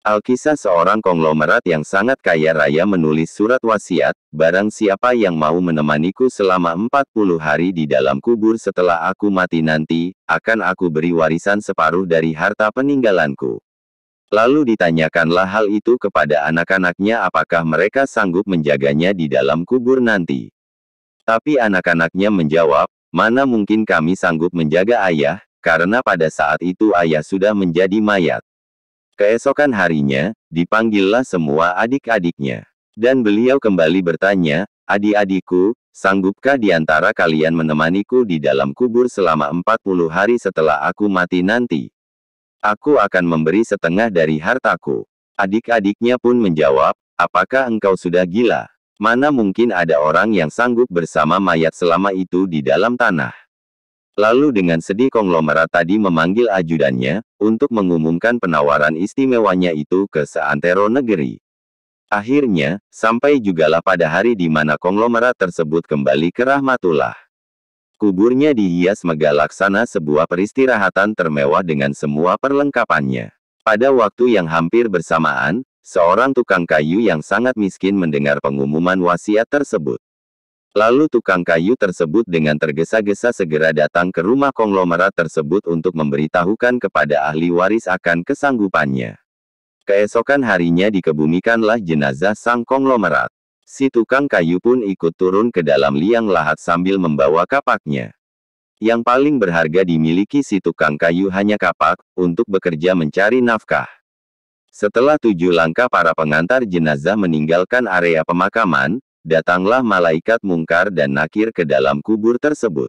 Alkisah seorang konglomerat yang sangat kaya raya menulis surat wasiat, barang siapa yang mau menemaniku selama 40 hari di dalam kubur setelah aku mati nanti, akan aku beri warisan separuh dari harta peninggalanku. Lalu ditanyakanlah hal itu kepada anak-anaknya apakah mereka sanggup menjaganya di dalam kubur nanti. Tapi anak-anaknya menjawab, mana mungkin kami sanggup menjaga ayah, karena pada saat itu ayah sudah menjadi mayat. Keesokan harinya, dipanggillah semua adik-adiknya. Dan beliau kembali bertanya, adik-adikku, sanggupkah di antara kalian menemaniku di dalam kubur selama 40 hari setelah aku mati nanti? Aku akan memberi setengah dari hartaku. Adik-adiknya pun menjawab, apakah engkau sudah gila? Mana mungkin ada orang yang sanggup bersama mayat selama itu di dalam tanah? Lalu dengan sedih konglomerat tadi memanggil ajudannya, untuk mengumumkan penawaran istimewanya itu ke seantero negeri. Akhirnya, sampai jugalah pada hari di mana konglomerat tersebut kembali ke Rahmatullah. Kuburnya dihias megah laksana sebuah peristirahatan termewah dengan semua perlengkapannya. Pada waktu yang hampir bersamaan, seorang tukang kayu yang sangat miskin mendengar pengumuman wasiat tersebut. Lalu tukang kayu tersebut dengan tergesa-gesa segera datang ke rumah konglomerat tersebut untuk memberitahukan kepada ahli waris akan kesanggupannya. Keesokan harinya dikebumikanlah jenazah sang konglomerat. Si tukang kayu pun ikut turun ke dalam liang lahat sambil membawa kapaknya. Yang paling berharga dimiliki si tukang kayu hanya kapak, untuk bekerja mencari nafkah. Setelah 7 langkah para pengantar jenazah meninggalkan area pemakaman, datanglah malaikat mungkar dan nakir ke dalam kubur tersebut.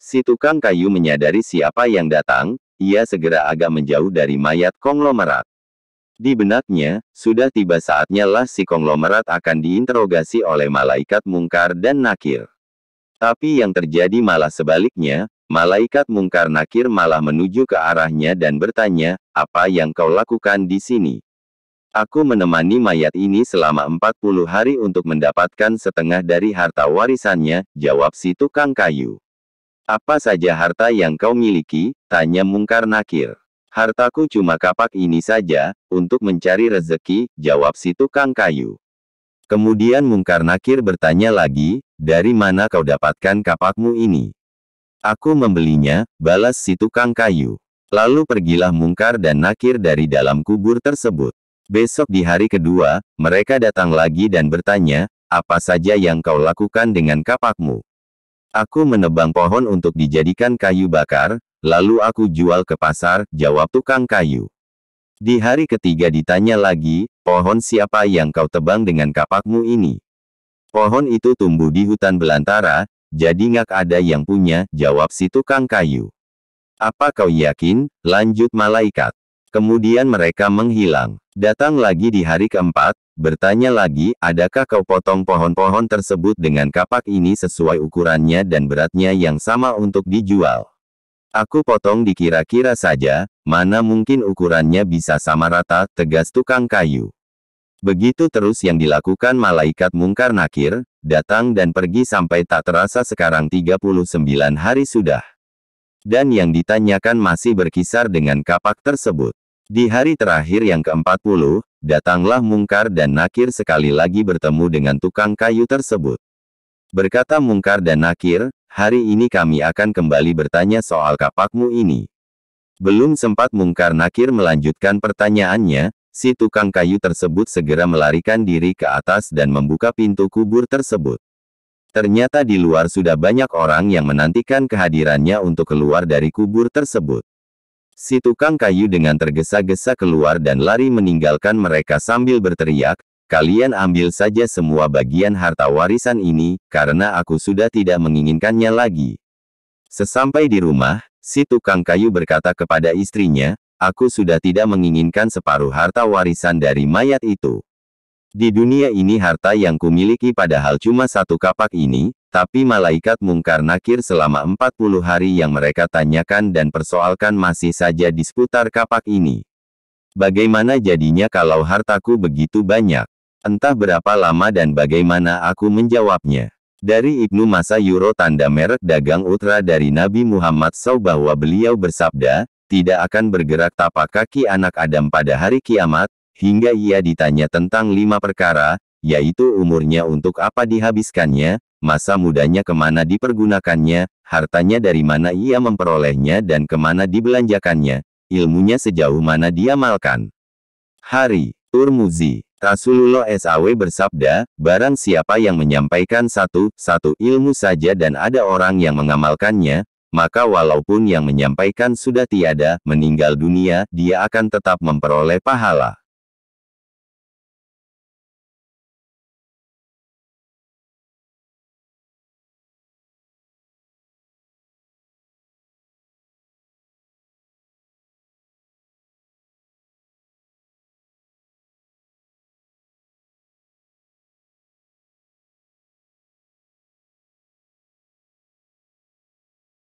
Si tukang kayu menyadari siapa yang datang, ia segera agak menjauh dari mayat konglomerat. Di benaknya, sudah tiba saatnya lah si konglomerat akan diinterogasi oleh malaikat mungkar dan nakir. Tapi yang terjadi malah sebaliknya, malaikat mungkar nakir malah menuju ke arahnya dan bertanya, apa yang kau lakukan di sini? Aku menemani mayat ini selama 40 hari untuk mendapatkan setengah dari harta warisannya, jawab si tukang kayu. Apa saja harta yang kau miliki? Tanya mungkar nakir. Hartaku cuma kapak ini saja, untuk mencari rezeki, jawab si tukang kayu. Kemudian mungkar nakir bertanya lagi, dari mana kau dapatkan kapakmu ini? Aku membelinya, balas si tukang kayu. Lalu pergilah mungkar dan nakir dari dalam kubur tersebut. Besok di hari kedua, mereka datang lagi dan bertanya, apa saja yang kau lakukan dengan kapakmu? Aku menebang pohon untuk dijadikan kayu bakar, lalu aku jual ke pasar, jawab tukang kayu. Di hari ketiga ditanya lagi, pohon siapa yang kau tebang dengan kapakmu ini? Pohon itu tumbuh di hutan belantara, jadi nggak ada yang punya, jawab si tukang kayu. Apa kau yakin? Lanjut malaikat. Kemudian mereka menghilang. Datang lagi di hari keempat, bertanya lagi, adakah kau potong pohon-pohon tersebut dengan kapak ini sesuai ukurannya dan beratnya yang sama untuk dijual? Aku potong dikira-kira saja, mana mungkin ukurannya bisa sama rata, tegas tukang kayu. Begitu terus yang dilakukan malaikat mungkar nakir, datang dan pergi sampai tak terasa sekarang 39 hari sudah. Dan yang ditanyakan masih berkisar dengan kapak tersebut. Di hari terakhir yang ke-40, datanglah mungkar dan nakir sekali lagi bertemu dengan tukang kayu tersebut. Berkata mungkar dan nakir, hari ini kami akan kembali bertanya soal kapakmu ini. Belum sempat mungkar nakir melanjutkan pertanyaannya, si tukang kayu tersebut segera melarikan diri ke atas dan membuka pintu kubur tersebut. Ternyata di luar sudah banyak orang yang menantikan kehadirannya untuk keluar dari kubur tersebut. Si tukang kayu dengan tergesa-gesa keluar dan lari meninggalkan mereka sambil berteriak, kalian ambil saja semua bagian harta warisan ini, karena aku sudah tidak menginginkannya lagi. Sesampai di rumah, si tukang kayu berkata kepada istrinya, aku sudah tidak menginginkan separuh harta warisan dari mayat itu. Di dunia ini harta yang kumiliki padahal cuma satu kapak ini, tapi malaikat mungkar nakir selama 40 hari yang mereka tanyakan dan persoalkan masih saja di seputar kapak ini. Bagaimana jadinya kalau hartaku begitu banyak? Entah berapa lama dan bagaimana aku menjawabnya. Dari Ibnu Masyuro tanda merek dagang Utra dari Nabi Muhammad SAW bahwa beliau bersabda, tidak akan bergerak tapak kaki anak Adam pada hari kiamat, hingga ia ditanya tentang 5 perkara, yaitu umurnya untuk apa dihabiskannya, masa mudanya kemana dipergunakannya, hartanya dari mana ia memperolehnya dan kemana dibelanjakannya, ilmunya sejauh mana diamalkan. Hari, Turmuzi, Rasulullah SAW bersabda, barang siapa yang menyampaikan satu ilmu saja dan ada orang yang mengamalkannya, maka walaupun yang menyampaikan sudah tiada, meninggal dunia, dia akan tetap memperoleh pahala.